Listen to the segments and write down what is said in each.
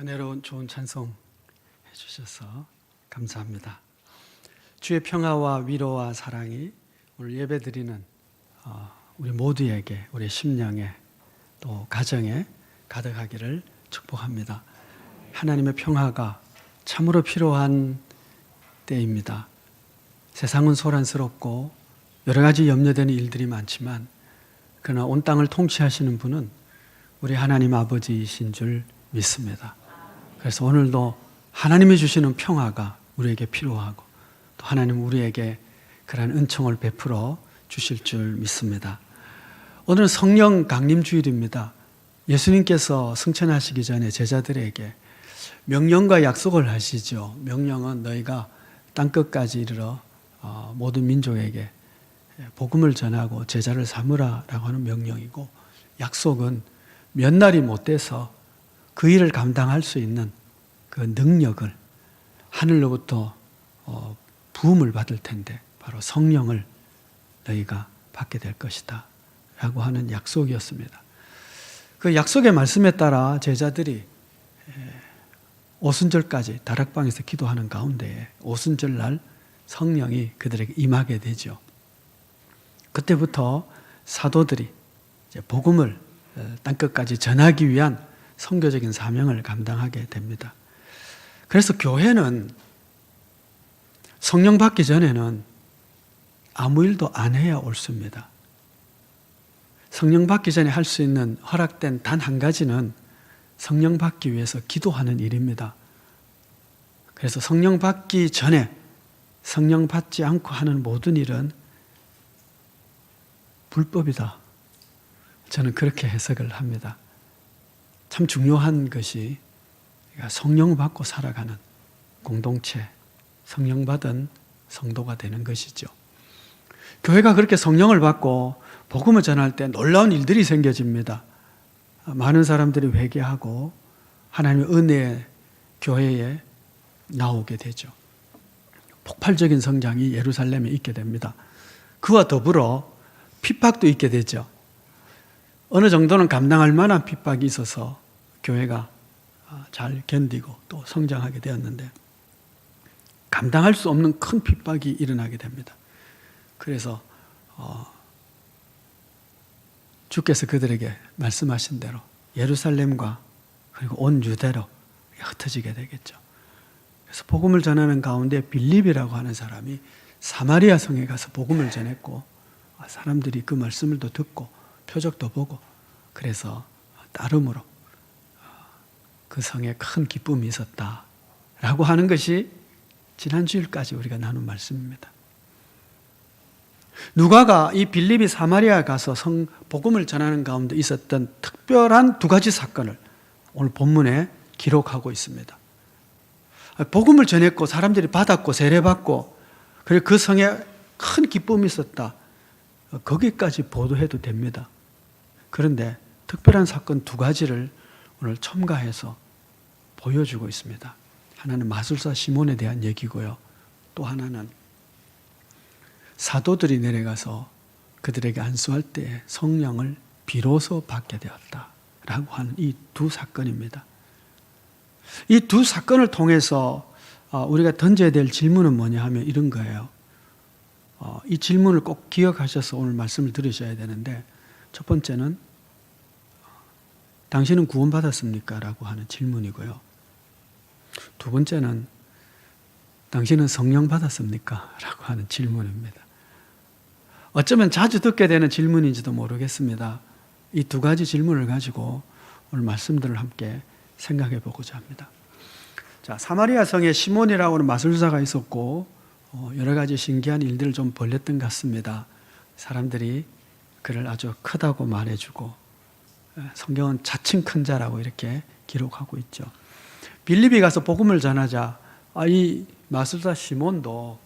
은혜로운 좋은 찬송 해주셔서 감사합니다. 주의 평화와 위로와 사랑이 오늘 예배드리는 우리 모두에게, 우리 심령에 또 가정에 가득하기를 축복합니다. 하나님의 평화가 참으로 필요한 때입니다. 세상은 소란스럽고 여러 가지 염려되는 일들이 많지만 그러나 온 땅을 통치하시는 분은 우리 하나님 아버지이신 줄 믿습니다. 그래서 오늘도 하나님이 주시는 평화가 우리에게 필요하고 또 하나님 우리에게 그러한 은총을 베풀어 주실 줄 믿습니다. 오늘은 성령 강림 주일입니다. 예수님께서 승천하시기 전에 제자들에게 명령과 약속을 하시죠. 명령은 너희가 땅끝까지 이르러 모든 민족에게 복음을 전하고 제자를 삼으라라고 하는 명령이고, 약속은 몇 날이 못 돼서 그 일을 감당할 수 있는 그 능력을 하늘로부터 부음을 받을 텐데 바로 성령을 너희가 받게 될 것이다 라고 하는 약속이었습니다. 그 약속의 말씀에 따라 제자들이 오순절까지 다락방에서 기도하는 가운데에 오순절 날 성령이 그들에게 임하게 되죠. 그때부터 사도들이 이제 복음을 땅끝까지 전하기 위한 선교적인 사명을 감당하게 됩니다. 그래서 교회는 성령 받기 전에는 아무 일도 안 해야 옳습니다. 성령 받기 전에 할 수 있는 허락된 단 한 가지는 성령 받기 위해서 기도하는 일입니다. 그래서 성령 받기 전에 성령 받지 않고 하는 모든 일은 불법이다. 저는 그렇게 해석을 합니다. 참 중요한 것이 성령 받고 살아가는 공동체, 성령 받은 성도가 되는 것이죠. 교회가 그렇게 성령을 받고 복음을 전할 때 놀라운 일들이 생겨집니다. 많은 사람들이 회개하고 하나님의 은혜의 교회에 나오게 되죠. 폭발적인 성장이 예루살렘에 있게 됩니다. 그와 더불어 핍박도 있게 되죠. 어느 정도는 감당할 만한 핍박이 있어서 교회가 잘 견디고 또 성장하게 되었는데, 감당할 수 없는 큰 핍박이 일어나게 됩니다. 그래서 주께서 그들에게 말씀하신 대로 예루살렘과 그리고 온 유대로 흩어지게 되겠죠. 그래서 복음을 전하는 가운데 빌립이라고 하는 사람이 사마리아 성에 가서 복음을 전했고, 사람들이 그 말씀을 또 듣고 표적도 보고 그래서 따름으로 그 성에 큰 기쁨이 있었다라고 하는 것이 지난 주일까지 우리가 나눈 말씀입니다. 누가가 이 빌립이 사마리아에 가서 복음을 전하는 가운데 있었던 특별한 두 가지 사건을 오늘 본문에 기록하고 있습니다. 복음을 전했고 사람들이 받았고 세례받고 그리고 그 성에 큰 기쁨이 있었다. 거기까지 보도해도 됩니다. 그런데 특별한 사건 두 가지를 오늘 첨가해서 보여주고 있습니다. 하나는 마술사 시몬에 대한 얘기고요. 또 하나는 사도들이 내려가서 그들에게 안수할 때 성령을 비로소 받게 되었다라고 하는 이 두 사건입니다. 이 두 사건을 통해서 우리가 던져야 될 질문은 뭐냐 하면 이런 거예요. 이 질문을 꼭 기억하셔서 오늘 말씀을 들으셔야 되는데, 첫 번째는 당신은 구원받았습니까? 라고 하는 질문이고요. 두 번째는 당신은 성령 받았습니까? 라고 하는 질문입니다. 어쩌면 자주 듣게 되는 질문인지도 모르겠습니다. 이 두 가지 질문을 가지고 오늘 말씀들을 함께 생각해 보고자 합니다. 자, 사마리아 성에 시몬이라고 하는 마술사가 있었고 여러 가지 신기한 일들을 좀 벌였던 것 같습니다. 사람들이 그를 아주 크다고 말해주고 성경은 자칭 큰 자라고 이렇게 기록하고 있죠. 빌립이 가서 복음을 전하자 이 마술사 시몬도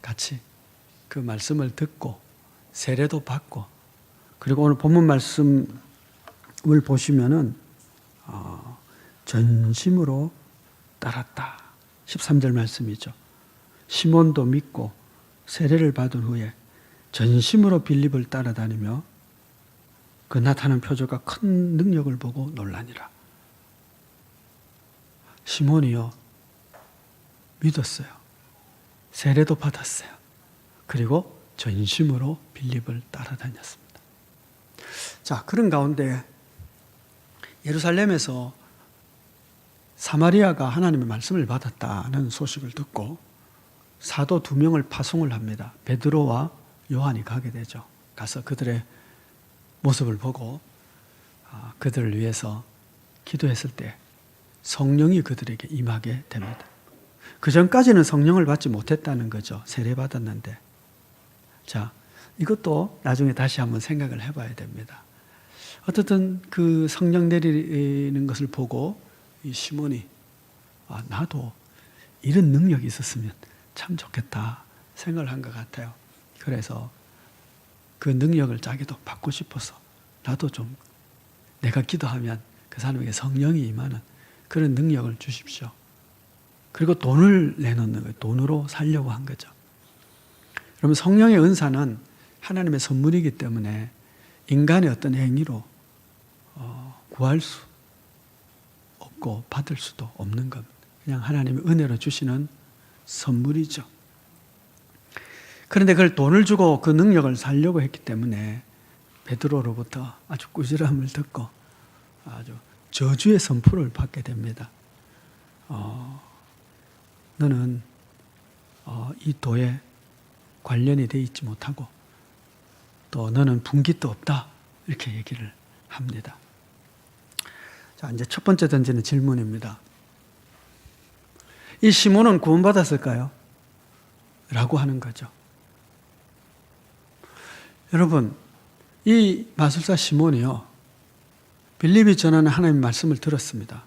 같이 그 말씀을 듣고 세례도 받고, 그리고 오늘 본문 말씀을 보시면은 전심으로 따랐다. 13절 말씀이죠. 시몬도 믿고 세례를 받은 후에 전심으로 빌립을 따라다니며 그 나타난 표적과 큰 능력을 보고 놀라니라. 시몬이요 믿었어요. 세례도 받았어요. 그리고 전심으로 빌립을 따라다녔습니다. 자, 그런 가운데 예루살렘에서 사마리아가 하나님의 말씀을 받았다는 소식을 듣고 사도 2명을 파송을 합니다. 베드로와 요한이 가게 되죠. 가서 그들의 모습을 보고 그들을 위해서 기도했을 때 성령이 그들에게 임하게 됩니다. 그 전까지는 성령을 받지 못했다는 거죠. 세례받았는데. 자, 이것도 나중에 다시 한번 생각을 해봐야 됩니다. 어쨌든 그 성령 내리는 것을 보고 이 시몬이 나도 이런 능력이 있었으면 참 좋겠다 생각을 한 것 같아요. 그래서 그 능력을 자기도 받고 싶어서 나도 좀 내가 기도하면 그 사람에게 성령이 임하는 그런 능력을 주십시오. 그리고 돈을 내놓는 거예요. 돈으로 살려고 한 거죠. 그러면 성령의 은사는 하나님의 선물이기 때문에 인간의 어떤 행위로 구할 수 없고 받을 수도 없는 겁니다. 그냥 하나님의 은혜로 주시는 선물이죠. 그런데 그걸 돈을 주고 그 능력을 살려고 했기 때문에 베드로로부터 아주 꾸지람을 듣고 아주 저주의 선포를 받게 됩니다. 너는 이 도에 관련이 되어 있지 못하고 또 너는 분깃도 없다 이렇게 얘기를 합니다. 자, 이제 첫 번째 던지는 질문입니다. 이 시몬은 구원받았을까요? 라고 하는 거죠. 여러분, 이 마술사 시몬이요 빌립이 전하는 하나님의 말씀을 들었습니다.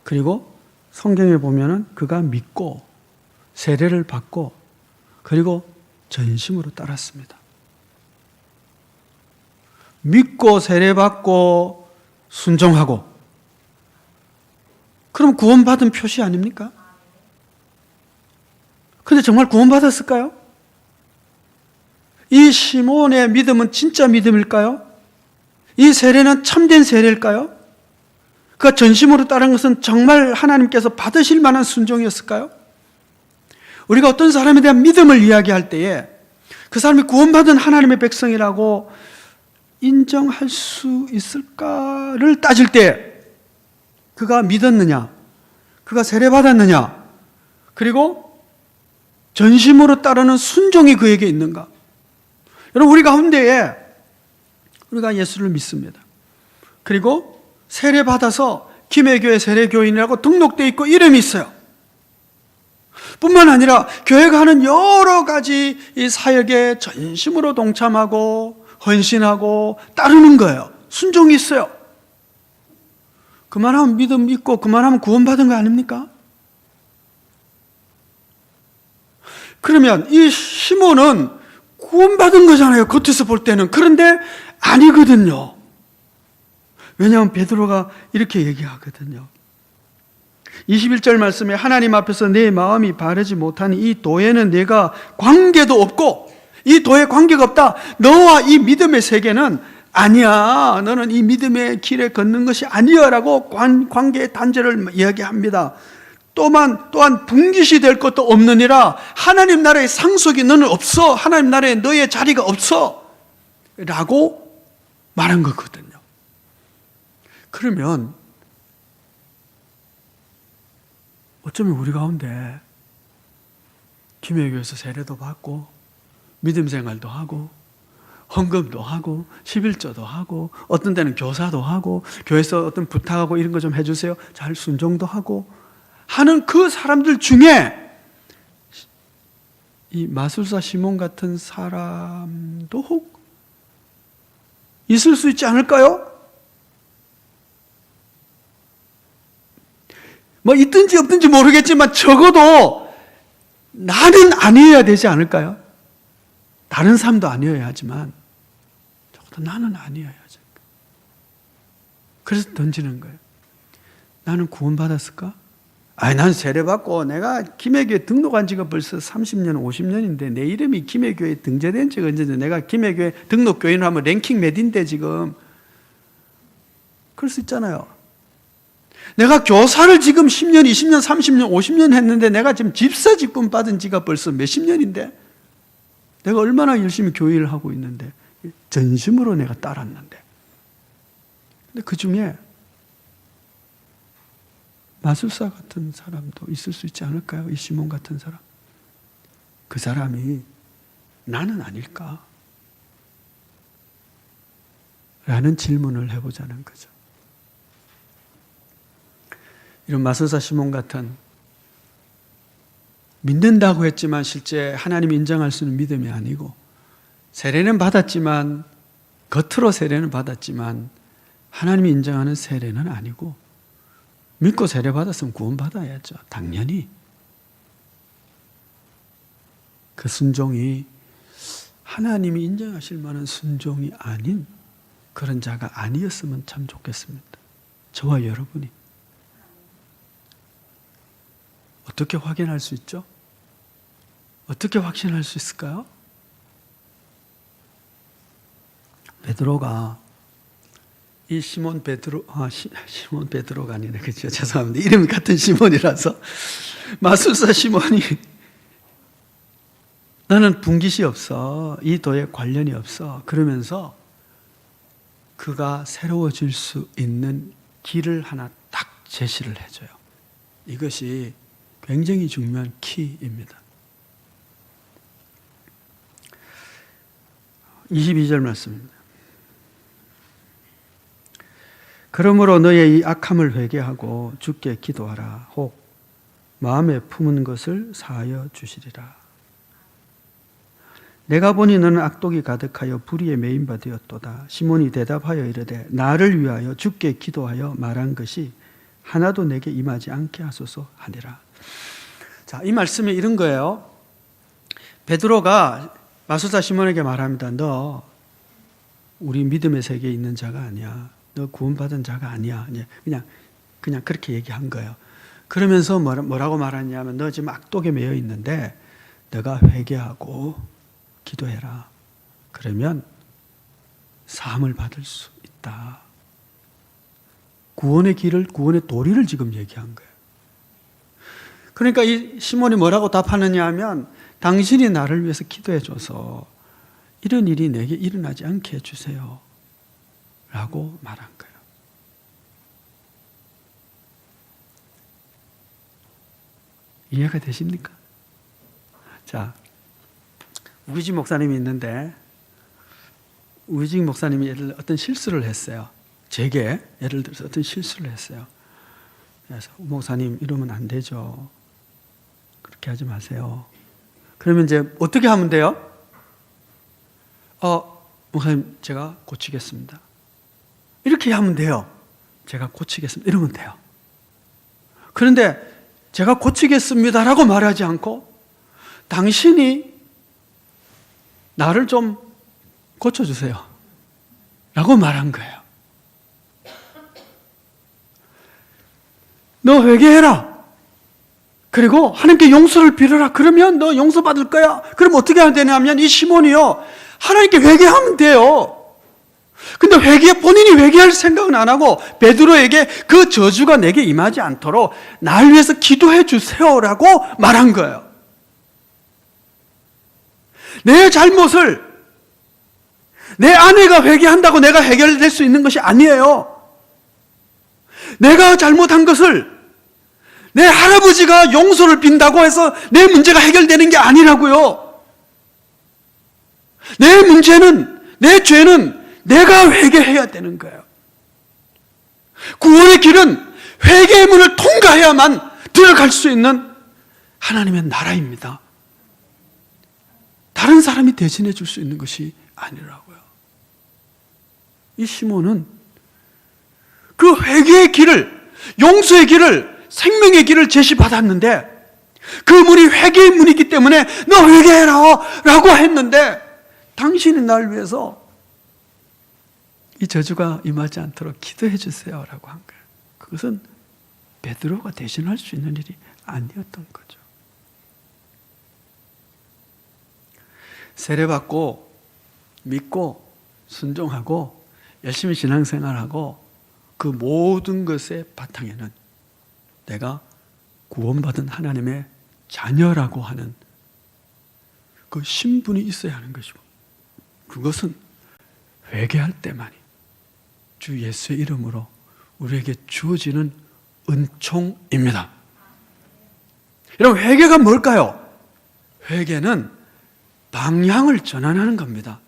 그리고 성경에 보면은 그가 믿고 세례를 받고 그리고 전심으로 따랐습니다. 믿고 세례받고 순종하고 그럼 구원받은 표시 아닙니까? 근데 정말 구원받았을까요? 이 시몬의 믿음은 진짜 믿음일까요? 이 세례는 참된 세례일까요? 그가 전심으로 따른 것은 정말 하나님께서 받으실 만한 순종이었을까요? 우리가 어떤 사람에 대한 믿음을 이야기할 때에 그 사람이 구원받은 하나님의 백성이라고 인정할 수 있을까를 따질 때 그가 믿었느냐, 그가 세례받았느냐, 그리고 전심으로 따르는 순종이 그에게 있는가? 여러분, 우리 가운데에 우리가 예수를 믿습니다. 그리고 세례받아서 김해교회 세례교인이라고 등록되어 있고 이름이 있어요. 뿐만 아니라 교회가 하는 여러 가지 이 사역에 전심으로 동참하고 헌신하고 따르는 거예요. 순종이 있어요. 그만하면 믿음 있고 그만하면 구원받은 거 아닙니까? 그러면 이 시몬은 구원받은 거잖아요. 겉에서 볼 때는. 그런데 아니거든요. 왜냐하면 베드로가 이렇게 얘기하거든요. 21절 말씀에 하나님 앞에서 내 마음이 바르지 못하니 이 도에는 내가 관계도 없고 이 도에 관계가 없다. 너와 이 믿음의 세계는 아니야. 너는 이 믿음의 길에 걷는 것이 아니야 라고 관계의 단절을 이야기합니다. 또한 분깃이 될 것도 없느니라. 하나님 나라의 상속이 너는 없어. 하나님 나라에 너의 자리가 없어 라고 말한 거거든요. 그러면 어쩌면 우리 가운데 김해교에서 세례도 받고 믿음 생활도 하고 헌금도 하고 11조도 하고 어떤 때는 교사도 하고 교회에서 어떤 부탁하고 이런 거 좀 해주세요. 잘 순종도 하고 하는 그 사람들 중에 이 마술사 시몬 같은 사람도 있을 수 있지 않을까요? 뭐 있든지 없든지 모르겠지만 적어도 나는 아니어야 되지 않을까요? 다른 사람도 아니어야 하지만 적어도 나는 아니어야지. 그래서 던지는 거예요. 나는 구원받았을까? 아니, 난 세례받고 내가 김해교회 등록한 지가 벌써 30년, 50년인데 내 이름이 김해교회에 등재된 지가 언제인데 내가 김해교회 등록교인을 하면 랭킹 몇인데 지금. 그럴 수 있잖아요. 내가 교사를 지금 10년, 20년, 30년, 50년 했는데 내가 지금 집사 직분 받은 지가 벌써 몇십 년인데 내가 얼마나 열심히 교회 일을 하고 있는데 전심으로 내가 따랐는데 근데 그 중에 마술사 같은 사람도 있을 수 있지 않을까요? 이 시몬 같은 사람. 그 사람이 나는 아닐까? 라는 질문을 해보자는 거죠. 이런 마술사 시몬 같은 믿는다고 했지만 실제 하나님이 인정할 수 있는 믿음이 아니고 세례는 받았지만 겉으로 세례는 받았지만 하나님이 인정하는 세례는 아니고 믿고 세례 받았으면 구원받아야죠. 당연히. 그 순종이 하나님이 인정하실 만한 순종이 아닌 그런 자가 아니었으면 참 좋겠습니다. 저와 여러분이. 어떻게 확인할 수 있죠? 어떻게 확신할 수 있을까요? 베드로가 이 시몬 베드로가 아니네. 그죠? 죄송합니다. 이름이 같은 시몬이라서. 마술사 시몬이 나는 분깃이 없어. 이 도에 관련이 없어. 그러면서 그가 새로워질 수 있는 길을 하나 딱 제시를 해줘요. 이것이 굉장히 중요한 키입니다. 22절 말씀입니다. 그러므로 너의 이 악함을 회개하고 주께 기도하라. 혹 마음에 품은 것을 사하여 주시리라. 내가 보니 너는 악독이 가득하여 불의에 매인 바 되었도다. 시몬이 대답하여 이르되 나를 위하여 주께 기도하여 말한 것이 하나도 내게 임하지 않게 하소서 하니라. 자, 이 말씀이 이런 거예요. 베드로가 마술사 시몬에게 말합니다. 너 우리 믿음의 세계에 있는 자가 아니야. 너 구원받은 자가 아니야. 그냥 그렇게 얘기한 거예요. 그러면서 뭐라고 말하냐면 너 지금 악독에 매여 있는데 너가 회개하고 기도해라. 그러면 사함을 받을 수 있다. 구원의 길을, 구원의 도리를 지금 얘기한 거예요. 그러니까 이 시몬이 뭐라고 답하느냐 하면 당신이 나를 위해서 기도해줘서 이런 일이 내게 일어나지 않게 해주세요. 라고 말한 거예요. 이해가 되십니까? 자, 우기직 목사님이 있는데 우기직 목사님이 어떤 실수를 했어요. 제게 예를 들어서 어떤 실수를 했어요. 그래서 목사님 이러면 안 되죠. 그렇게 하지 마세요. 그러면 이제 어떻게 하면 돼요? 목사님 제가 고치겠습니다. 이렇게 하면 돼요. 제가 고치겠습니다. 이러면 돼요. 그런데 제가 고치겠습니다라고 말하지 않고 당신이 나를 좀 고쳐주세요. 라고 말한 거예요. 너 회개해라. 그리고 하나님께 용서를 빌어라. 그러면 너 용서받을 거야. 그럼 어떻게 해야 되냐면 이 시몬이요. 하나님께 회개하면 돼요. 근데 본인이 회개할 생각은 안 하고 베드로에게 그 저주가 내게 임하지 않도록 날 위해서 기도해 주세요라고 말한 거예요. 내 잘못을 내 아내가 회개한다고 내가 해결될 수 있는 것이 아니에요. 내가 잘못한 것을 내 할아버지가 용서를 빈다고 해서 내 문제가 해결되는 게 아니라고요. 내 문제는, 내 죄는 내가 회개해야 되는 거예요. 구원의 길은 회개의 문을 통과해야만 들어갈 수 있는 하나님의 나라입니다. 다른 사람이 대신해 줄 수 있는 것이 아니라고요. 이 시몬은 그 회개의 길을, 용서의 길을, 생명의 길을 제시받았는데 그 문이 회개의 문이기 때문에 너 회개해라 라고 했는데 당신이 날 위해서 이 저주가 임하지 않도록 기도해 주세요 라고 한 거예요. 그것은 베드로가 대신할 수 있는 일이 아니었던 거죠. 세례받고 믿고 순종하고 열심히 신앙생활하고 그 모든 것의 바탕에는 내가 구원받은 하나님의 자녀라고 하는 그 신분이 있어야 하는 것이고, 그것은 회개할 때만이 주 예수의 이름으로 우리에게 주어지는 은총입니다. 여러분, 회개가 뭘까요? 회개는 방향을 전환하는 겁니다.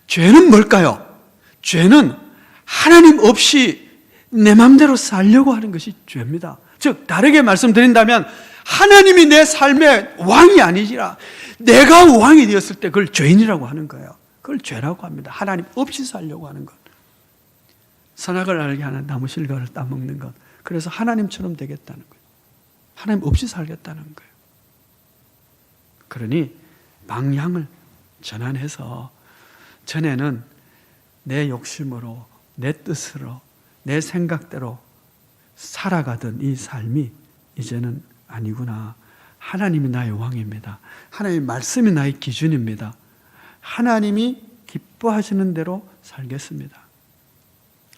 죄는 뭘까요? 죄는 하나님 없이 내 마음대로 살려고 하는 것이 죄입니다. 즉 다르게 말씀드린다면 하나님이 내 삶의 왕이 아니지라 내가 왕이 되었을 때 그걸 죄인이라고 하는 거예요. 그걸 죄라고 합니다. 하나님 없이 살려고 하는 것. 선악을 알게 하는 나무 실과를 따먹는 것. 그래서 하나님처럼 되겠다는 거예요. 하나님 없이 살겠다는 거예요. 그러니 방향을 전환해서 전에는 내 욕심으로, 내 뜻으로, 내 생각대로 살아가던 이 삶이 이제는 아니구나. 하나님이 나의 왕입니다. 하나님의 말씀이 나의 기준입니다. 하나님이 기뻐하시는 대로 살겠습니다.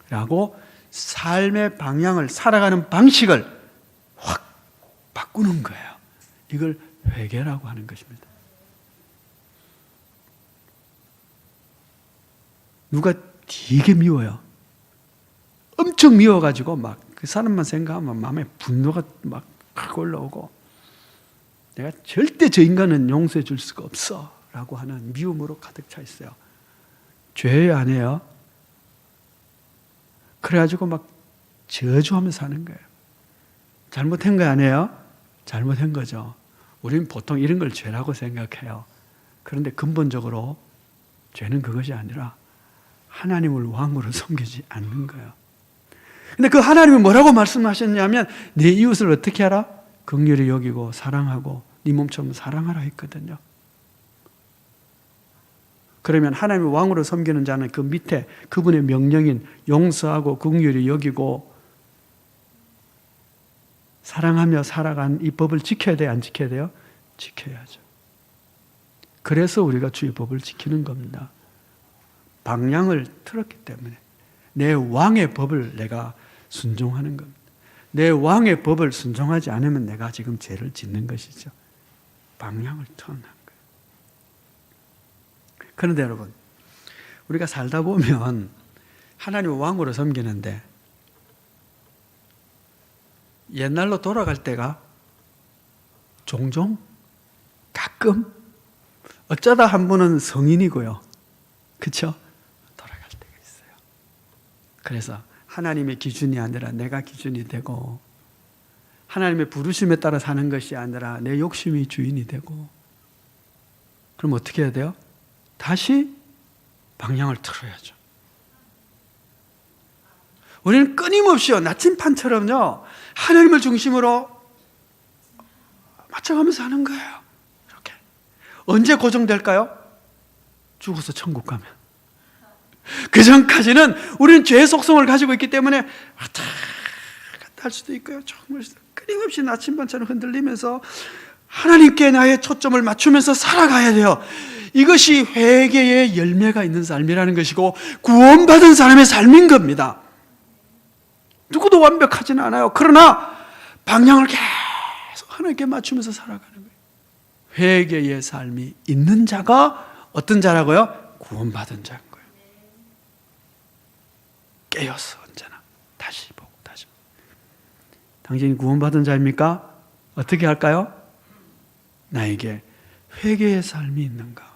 라고 삶의 방향을, 살아가는 방식을 확 바꾸는 거예요. 이걸 회개라고 하는 것입니다. 누가 되게 미워요. 엄청 미워가지고 막 그 사람만 생각하면 마음에 분노가 막 확 올라오고, 내가 절대 저 인간은 용서해 줄 수가 없어 라고 하는 미움으로 가득 차 있어요. 죄예요, 아니에요? 그래가지고 막 저주하면서 사는 거예요. 잘못한 거 아니에요? 잘못한 거죠. 우리는 보통 이런 걸 죄라고 생각해요. 그런데 근본적으로 죄는 그것이 아니라 하나님을 왕으로 섬기지 않는 거예요. 근데 그 하나님이 뭐라고 말씀하셨냐면 내 이웃을 어떻게 하라? 긍휼히 여기고 사랑하고 네 몸처럼 사랑하라 했거든요. 그러면 하나님의 왕으로 섬기는 자는 그 밑에 그분의 명령인 용서하고 긍휼히 여기고 사랑하며 살아간 이 법을 지켜야 돼요? 안 지켜야 돼요? 지켜야죠. 그래서 우리가 주의 법을 지키는 겁니다. 방향을 틀었기 때문에 내 왕의 법을 내가 순종하는 겁니다. 내 왕의 법을 순종하지 않으면 내가 지금 죄를 짓는 것이죠. 방향을 틀어난 거예요. 그런데 여러분, 우리가 살다 보면 하나님의 왕으로 섬기는데 옛날로 돌아갈 때가 종종 가끔 어쩌다 한 분은 성인이고요. 그렇죠? 돌아갈 때가 있어요. 그래서 하나님의 기준이 아니라 내가 기준이 되고, 하나님의 부르심에 따라 사는 것이 아니라 내 욕심이 주인이 되고, 그럼 어떻게 해야 돼요? 다시 방향을 틀어야죠. 우리는 끊임없이요, 나침판처럼요, 하나님을 중심으로 맞춰가면서 하는 거예요. 이렇게. 언제 고정될까요? 죽어서 천국 가면. 그 전까지는 우리는 죄의 속성을 가지고 있기 때문에 왔다 갔다 할 수도 있고요. 정말 끊임없이 나침반처럼 흔들리면서 하나님께 나의 초점을 맞추면서 살아가야 돼요. 이것이 회개의 열매가 있는 삶이라는 것이고 구원받은 사람의 삶인 겁니다. 누구도 완벽하지는 않아요. 그러나 방향을 계속 하나님께 맞추면서 살아가는 거예요. 회개의 삶이 있는 자가 어떤 자라고요? 구원받은 자인 거예요. 깨어서 언제나 다시 보고 다시 보고. 당신이 구원받은 자입니까? 어떻게 할까요? 나에게 회개의 삶이 있는가?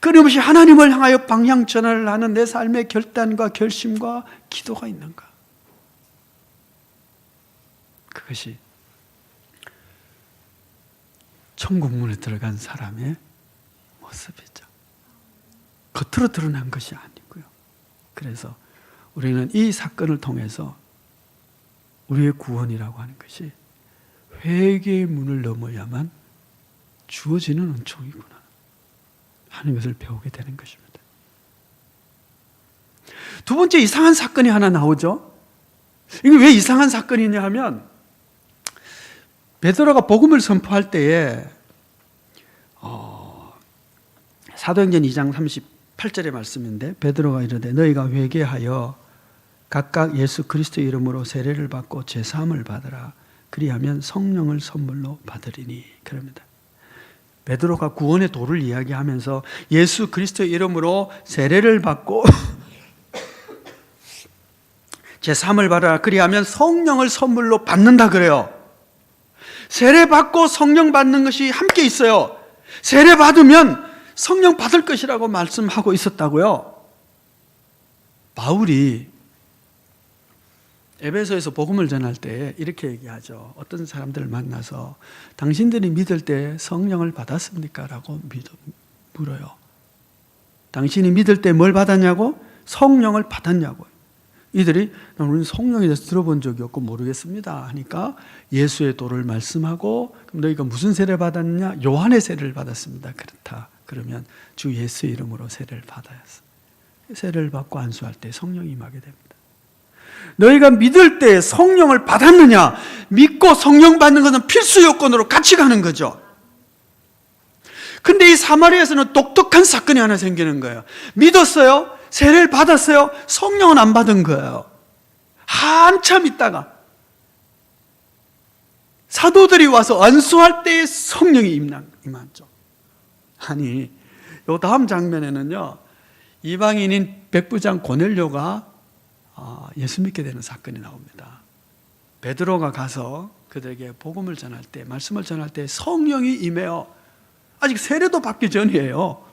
끊임없이 하나님을 향하여 방향 전환을 하는 내 삶의 결단과 결심과 기도가 있는가? 그것이 천국문에 들어간 사람의 모습이죠. 겉으로 드러난 것이 아니고요. 그래서 우리는 이 사건을 통해서 우리의 구원이라고 하는 것이 회개의 문을 넘어야만 주어지는 은총이구나 하는 것을 배우게 되는 것입니다. 두 번째 이상한 사건이 하나 나오죠. 이게 왜 이상한 사건이냐 하면 베드로가 복음을 선포할 때에 사도행전 2장 38절의 말씀인데 베드로가 이르되 너희가 회개하여 각각 예수 그리스도의 이름으로 세례를 받고 제사함을 받으라. 그리하면 성령을 선물로 받으리니. 그럽니다. 베드로가 구원의 도를 이야기하면서 예수 그리스도의 이름으로 세례를 받고 제사함을 받으라. 그리하면 성령을 선물로 받는다 그래요. 세례 받고 성령 받는 것이 함께 있어요. 세례 받으면 성령 받을 것이라고 말씀하고 있었다고요. 바울이 에베소에서 복음을 전할 때 이렇게 얘기하죠. 어떤 사람들을 만나서 당신들이 믿을 때 성령을 받았습니까? 라고 물어요. 당신이 믿을 때 뭘 받았냐고? 성령을 받았냐고. 이들이 우리는 성령에 대해서 들어본 적이 없고 모르겠습니다 하니까 예수의 도를 말씀하고, 그럼 너희가 무슨 세례 받았냐? 요한의 세례를 받았습니다. 그렇다. 그러면 주 예수의 이름으로 세례를 받아야 했어. 세례를 받고 안수할 때 성령이 임하게 됩니다. 너희가 믿을 때 성령을 받았느냐? 믿고 성령 받는 것은 필수 요건으로 같이 가는 거죠. 근데 이 사마리아에서는 독특한 사건이 하나 생기는 거예요. 믿었어요. 세례를 받았어요. 성령은 안 받은 거예요. 한참 있다가 사도들이 와서 안수할 때에 성령이 임하죠. 아니, 요 다음 장면에는요, 이방인인 백부장 고넬료가 예수 믿게 되는 사건이 나옵니다. 베드로가 가서 그들에게 복음을 전할 때, 말씀을 전할 때 성령이 임해요. 아직 세례도 받기 전이에요.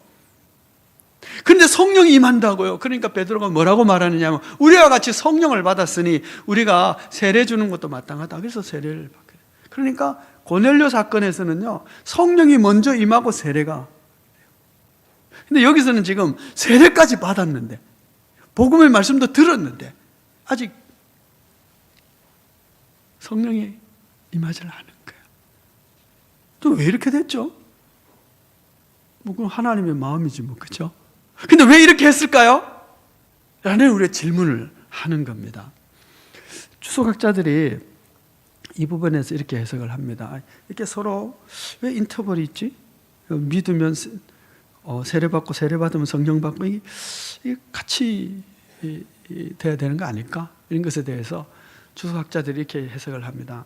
근데 성령이 임한다고요. 그러니까 베드로가 뭐라고 말하느냐면, 우리와 같이 성령을 받았으니 우리가 세례 주는 것도 마땅하다. 그래서 세례를 받게 돼요. 그러니까 고넬료 사건에서는요, 성령이 먼저 임하고 세례가. 근데 여기서는 지금 세례까지 받았는데, 복음의 말씀도 들었는데 아직 성령이 임하지 않은 거예요. 또 왜 이렇게 됐죠? 뭐 그건 하나님의 마음이지 뭐, 그렇죠? 근데 왜 이렇게 했을까요? 라는 우리의 질문을 하는 겁니다. 주석학자들이 이 부분에서 이렇게 해석을 합니다. 이렇게 서로 왜 인터벌이 있지? 믿으면 세례받고 세례받으면 성령 받고 이게 같이 돼야 되는 거 아닐까? 이런 것에 대해서 주석학자들이 이렇게 해석을 합니다.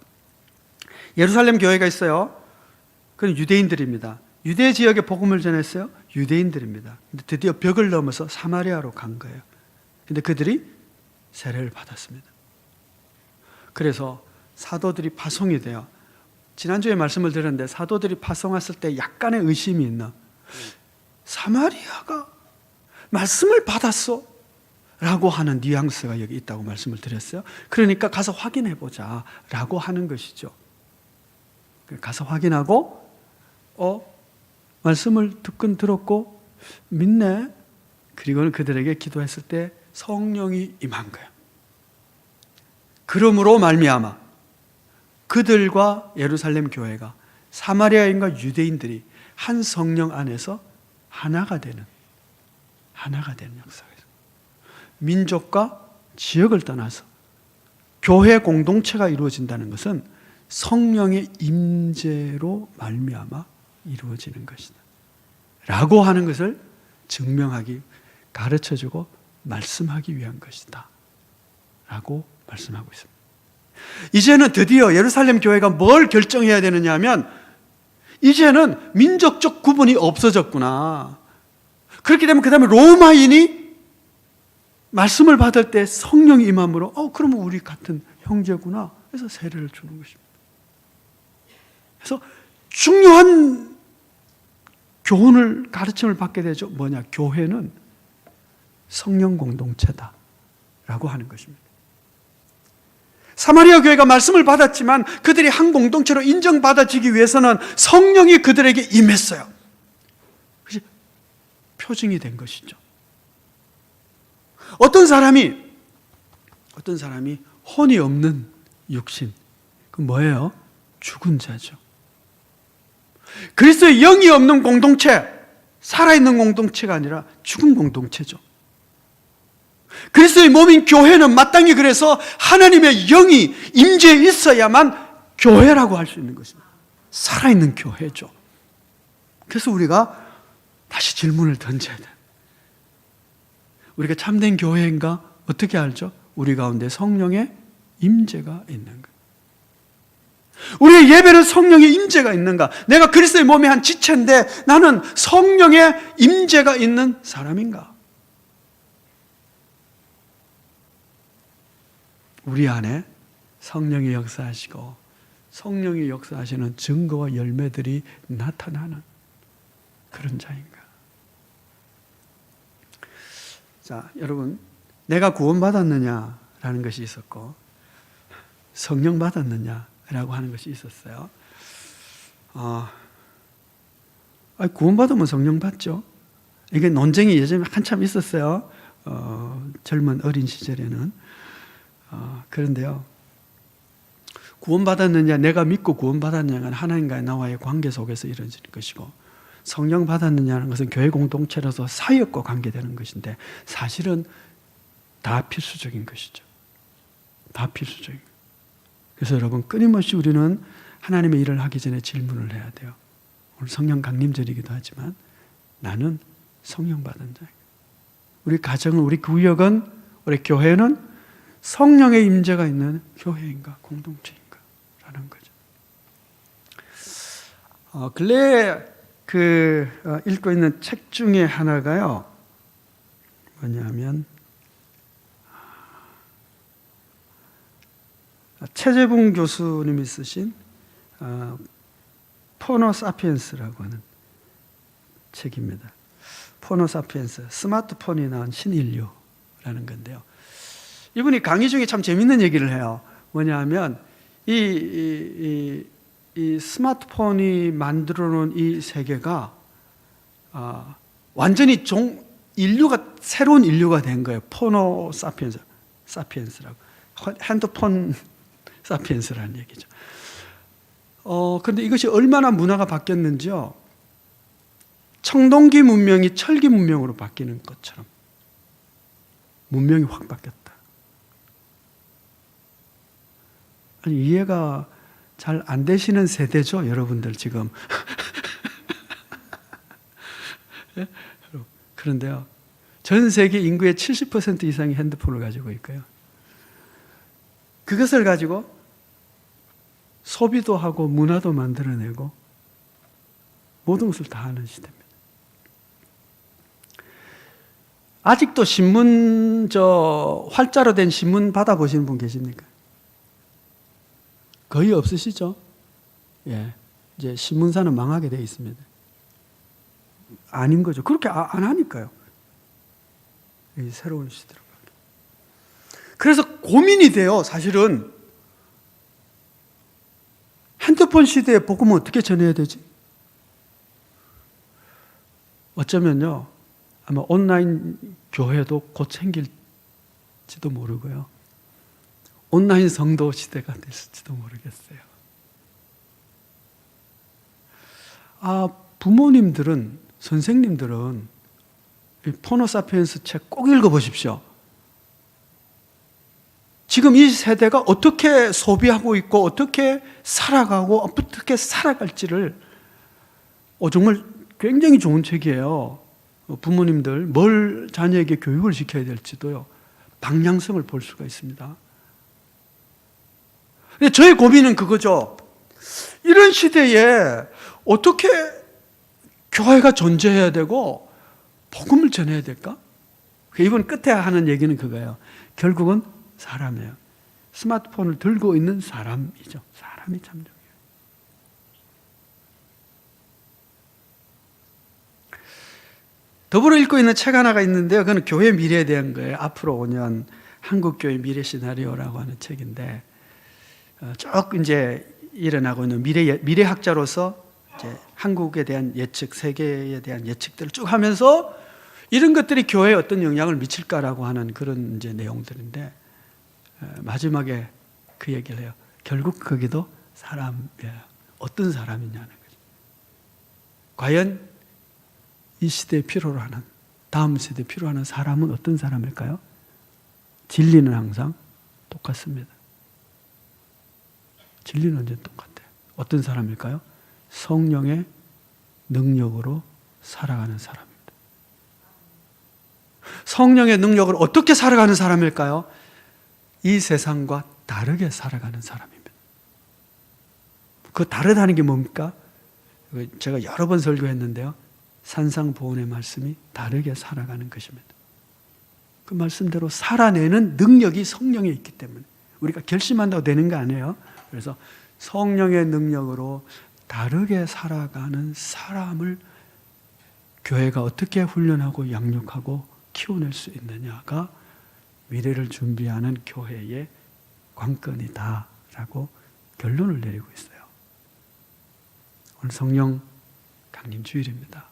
예루살렘 교회가 있어요. 그건 유대인들입니다. 유대 지역에 복음을 전했어요. 유대인들입니다. 근데 드디어 벽을 넘어서 사마리아로 간 거예요. 근데 그들이 세례를 받았습니다. 그래서 사도들이 파송이 돼요. 지난주에 말씀을 드렸는데 사도들이 파송했을 때 약간의 의심이 있나? 사마리아가 말씀을 받았어 라고 하는 뉘앙스가 여기 있다고 말씀을 드렸어요. 그러니까 가서 확인해 보자 라고 하는 것이죠. 가서 확인하고 말씀을 듣긴 들었고 믿네. 그리고는 그들에게 기도했을 때 성령이 임한 거예요. 그러므로 말미암아 그들과 예루살렘 교회가 사마리아인과 유대인들이 한 성령 안에서 하나가 되는 역사가 있어요. 민족과 지역을 떠나서 교회 공동체가 이루어진다는 것은 성령의 임재로 말미암아 이루어지는 것이다 라고 하는 것을 증명하기, 가르쳐주고 말씀하기 위한 것이다 라고 말씀하고 있습니다. 이제는 드디어 예루살렘 교회가 뭘 결정해야 되느냐 하면, 이제는 민족적 구분이 없어졌구나. 그렇게 되면 그 다음에 로마인이 말씀을 받을 때 성령이 임함으로 그러면 우리 같은 형제구나. 그래서 세례를 주는 것입니다. 그래서 중요한 교훈을, 가르침을 받게 되죠. 뭐냐? 교회는 성령 공동체다 라고 하는 것입니다. 사마리아 교회가 말씀을 받았지만 그들이 한 공동체로 인정받아지기 위해서는 성령이 그들에게 임했어요. 그것이 표징이 된 것이죠. 어떤 사람이 혼이 없는 육신, 그 뭐예요? 죽은 자죠. 그리스도의 영이 없는 공동체, 살아있는 공동체가 아니라 죽은 공동체죠. 그리스도의 몸인 교회는 마땅히 그래서 하나님의 영이 임재해 있어야만 교회라고 할 수 있는 것입니다. 살아있는 교회죠. 그래서 우리가 다시 질문을 던져야 돼요. 우리가 참된 교회인가 어떻게 알죠? 우리 가운데 성령의 임재가 있는가? 우리의 예배는 성령의 임재가 있는가? 내가 그리스도의 몸의 한 지체인데 나는 성령의 임재가 있는 사람인가? 우리 안에 성령이 역사하시고 성령이 역사하시는 증거와 열매들이 나타나는 그런 자인가? 자, 여러분, 내가 구원받았느냐라는 것이 있었고 성령 받았느냐라고 하는 것이 있었어요. 구원받으면 성령 받죠. 이게 논쟁이 예전에 한참 있었어요. 젊은 어린 시절에는. 그런데요, 구원받았느냐, 내가 믿고 구원받았느냐는 하나님과 나와의 관계 속에서 이루어지는 것이고, 성령 받았느냐는 것은 교회 공동체로서 사역과 관계되는 것인데 사실은 다 필수적인 것이죠. 다 필수적인. 그래서 여러분, 끊임없이 우리는 하나님의 일을 하기 전에 질문을 해야 돼요. 오늘 성령 강림절이기도 하지만 나는 성령 받은 자예요. 우리 가정은, 우리 구역은, 우리 교회는 성령의 임재가 있는 교회인가 공동체인가 라는 거죠. 근래에 읽고 있는 책 중에 하나가요, 뭐냐면 최재붕 교수님이 쓰신 포노 사피엔스라고 하는 책입니다. 포노 사피엔스, 스마트폰이 낳은 신인류라는 건데요. 이분이 강의 중에 참 재밌는 얘기를 해요. 뭐냐면 이 스마트폰이 만들어 놓은 이 세계가 완전히 새로운 인류가 된 거예요. 포노 사피엔스라고. 핸드폰 사피엔스라는 얘기죠. 그런데 이것이 얼마나 문화가 바뀌었는지요. 청동기 문명이 철기 문명으로 바뀌는 것처럼 문명이 확 바뀌었다. 아니, 이해가 잘 안 되시는 세대죠, 여러분들 지금. 그런데요, 전 세계 인구의 70% 이상이 핸드폰을 가지고 있고요. 그것을 가지고 소비도 하고 문화도 만들어내고 모든 것을 다 하는 시대입니다. 아직도 신문, 활자로 된 신문 받아보시는 분 계십니까? 거의 없으시죠? 예. 이제 신문사는 망하게 되어 있습니다. 아닌 거죠. 그렇게 안 하니까요. 이 새로운 시대로. 그래서 고민이 돼요, 사실은. 핸드폰 시대에 복음을 어떻게 전해야 되지? 어쩌면요, 아마 온라인 교회도 곧 생길지도 모르고요. 온라인 성도 시대가 됐을지도 모르겠어요. 부모님들은, 선생님들은 이 포노 사피엔스 책 꼭 읽어보십시오. 지금 이 세대가 어떻게 소비하고 있고 어떻게 살아가고 어떻게 살아갈지를 정말 굉장히 좋은 책이에요. 부모님들 뭘 자녀에게 교육을 시켜야 될지도요, 방향성을 볼 수가 있습니다. 저의 고민은 그거죠. 이런 시대에 어떻게 교회가 존재해야 되고 복음을 전해야 될까? 이번 끝에 하는 얘기는 그거예요. 결국은 사람이에요. 스마트폰을 들고 있는 사람이죠. 사람이 참 중요해요. 더불어 읽고 있는 책 하나가 있는데요. 그건 교회 미래에 대한 거예요. 앞으로 5년 한국교회 미래 시나리오라고 하는 책인데, 쭉 이제 일어나고 있는 미래학자로서 이제 한국에 대한 예측, 세계에 대한 예측들을 쭉 하면서 이런 것들이 교회에 어떤 영향을 미칠까라고 하는 그런 이제 내용들인데, 마지막에 그 얘기를 해요. 결국 거기도 사람이에요. 어떤 사람이냐는 거죠. 과연 이 시대에 필요로 하는, 다음 시대에 필요로 하는 사람은 어떤 사람일까요? 진리는 항상 똑같습니다. 진리는 언제 똑같아요. 어떤 사람일까요? 성령의 능력으로 살아가는 사람입니다. 성령의 능력으로 어떻게 살아가는 사람일까요? 이 세상과 다르게 살아가는 사람입니다. 그 다르다는 게 뭡니까? 제가 여러 번 설교했는데요. 산상보훈의 말씀이 다르게 살아가는 것입니다. 그 말씀대로 살아내는 능력이 성령에 있기 때문에 우리가 결심한다고 되는 거 아니에요. 그래서 성령의 능력으로 다르게 살아가는 사람을 교회가 어떻게 훈련하고 양육하고 키워낼 수 있느냐가 미래를 준비하는 교회의 관건이다라고 결론을 내리고 있어요. 오늘 성령 강림 주일입니다.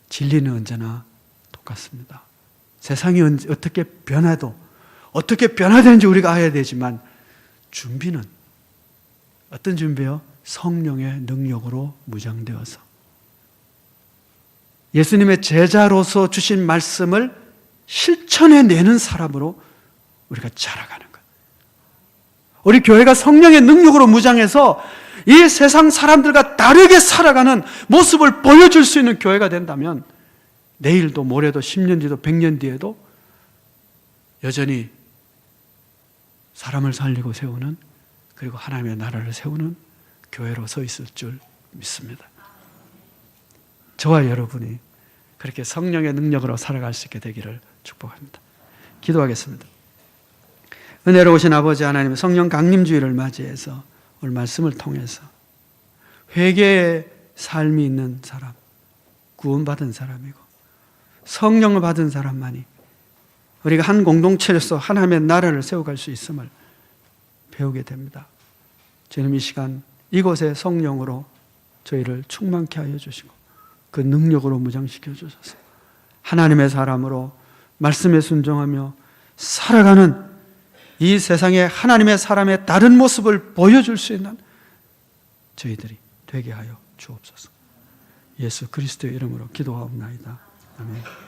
진리는 언제나 똑같습니다. 세상이 어떻게 변해도 어떻게 변화되는지 우리가 알아야 되지만 준비는 어떤 준비요? 성령의 능력으로 무장되어서 예수님의 제자로서 주신 말씀을 실천해내는 사람으로 우리가 자라가는 것. 우리 교회가 성령의 능력으로 무장해서 이 세상 사람들과 다르게 살아가는 모습을 보여줄 수 있는 교회가 된다면 내일도 모레도 10년 뒤도 100년 뒤에도 여전히 사람을 살리고 세우는, 그리고 하나님의 나라를 세우는 교회로 서 있을 줄 믿습니다. 저와 여러분이 그렇게 성령의 능력으로 살아갈 수 있게 되기를 축복합니다. 기도하겠습니다. 은혜로우신 아버지 하나님, 성령 강림주의를 맞이해서 오늘 말씀을 통해서 회개의 삶이 있는 사람, 구원받은 사람이고 성령을 받은 사람만이 우리가 한 공동체로서 하나님의 나라를 세워갈 수 있음을 배우게 됩니다. 주님, 이 시간 이곳에 성령으로 저희를 충만케 하여 주시고 그 능력으로 무장시켜 주셔서 하나님의 사람으로 말씀에 순종하며 살아가는 이 세상에 하나님의 사람의 다른 모습을 보여줄 수 있는 저희들이 되게 하여 주옵소서. 예수 그리스도의 이름으로 기도하옵나이다. 아멘.